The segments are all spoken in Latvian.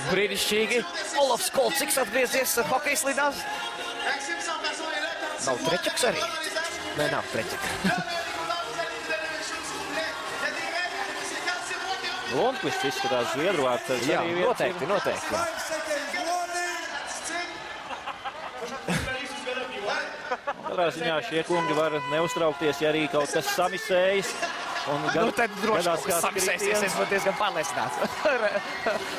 Brīnišķīgi. Olofs Kolciks atgriezies hokeja slidās. Nav Treķaks arī? Nē, nav Treķaka. Lundqvists izskatās Zviedru vārds. Jā, noteikti. Jā. Katrā ziņā šie kungi var neuztraukties, ja arī kaut kas samisējas. Tad droši samisēsies, es būtu diezgan pārliecināts.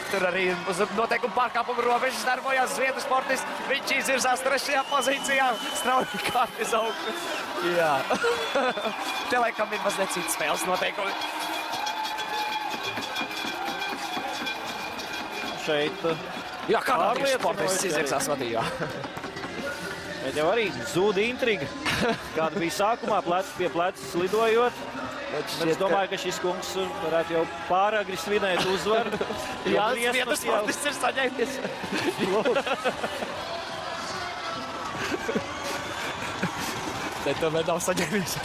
Tur arī uz noteikumu pārkāpumu robežas darbojās Zviedru sportists. Viņš izvirzās 3. pozīcijā, strauji kārt uz augšu. Jā. Te laikam ir mazliet cits spēles noteikumi. Šeit jā, kanādiešu sportists izvirzās vadījā. Bet jau arī zūda intriga, kāda bija sākumā, plecs pie pleces lidojot. Es domāju, ka šis kungs varētu jau pāragri svinēt uzvaru. Jā, Zviedru sportists ir saņēmies. Te tomēr nav saņēmies.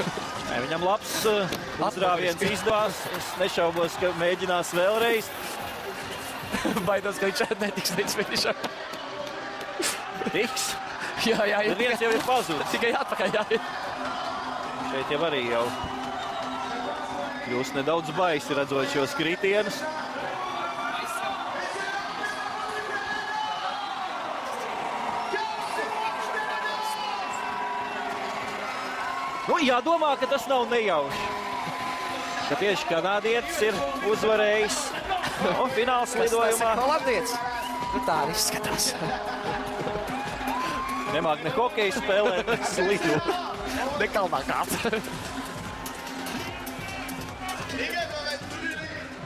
Viņam labs uzdrāviens izdevās. Es nešaubos, ka mēģinās vēlreiz. Baidos, ka viņš netiks līdz finišam. Tiks? Jā, bet viens jau ir pazudis. Tikai atpakaļ, jā. Šeit jau arī jau kļūst nedaudz baisi redzot šos kritienus. Nu, jādomā, ka tas nav nejauši. Ka tieši kanādietis ir uzvarējis fināls lidojumā. Holandietis. Nu, tā arī izskatās. Nemāk ne hokeju spēlēt, ne slidu. Ne kalnā kāds.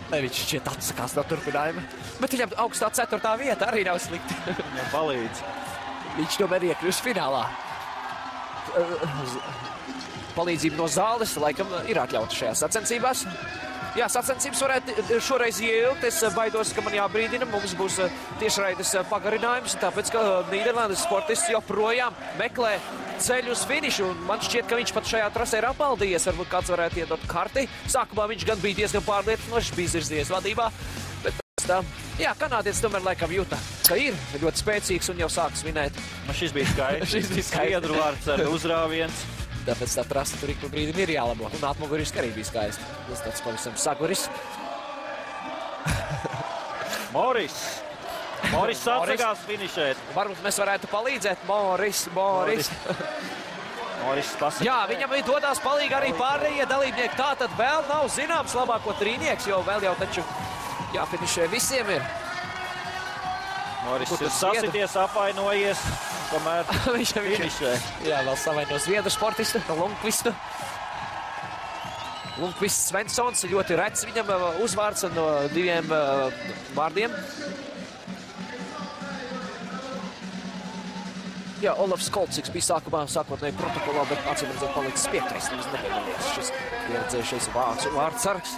Ne, viņš šķiet atsakās no turpinājuma. Bet viņam augstā 4. vieta arī nav slikti. Viņam palīdz. Viņš tomēr iekļūst finālā. Palīdzība no zāles, laikam, ir atļauta šajās sacensībās. Jā, sacensības varētu šoreiz ieilgt. Es baidos, ka man jābrīdina. Mums būs tiešraides pagarinājums, tāpēc, ka Nīderlandes sportists joprojām meklē ceļu uz finišu. Un man šķiet, ka viņš pat šajā trasē ir apaldījies. Varbūt kāds varētu iedot karti. Sākumā viņš gan bija diezgan pārliecinošs, bija izvirzies vadībā. Bet tā, jā, kanādietis tomēr laikam jūta, ka ir ļoti spēcīgs un jau sāk svinēt. Šis bija skaists. Šis bija skaists. Zviedru vārds ar uzrāviens. Tāpēc tā trasa tur ik pa brīdim ir jālabo. Un atmuguriski arī bija skaisti. Tas tāds pavisam saguris. Moris atsakās finišēt. Varbūt mēs varētu palīdzēt. Moris. Moris pasaka. Jā, viņam dodās palīgi arī pārējie dalībnieki. Tā tad vēl nav zināms labāko trīnieks, jo vēl jau taču jāfinišē visiem ir. Moris ir sasities, apvainojies. Tomēr viņš finišē. Jā, vēl savaino Zviedru sportistu, Lundqvistu. Lundqvists Svensons, ļoti rets viņam uzvārds no 2 vārdiem. Jā, Olofs Kolciks bija sākotnēji protokolā, bet acīm redzot palicis 5. Nebija šis pieredzējušais vārds sargs.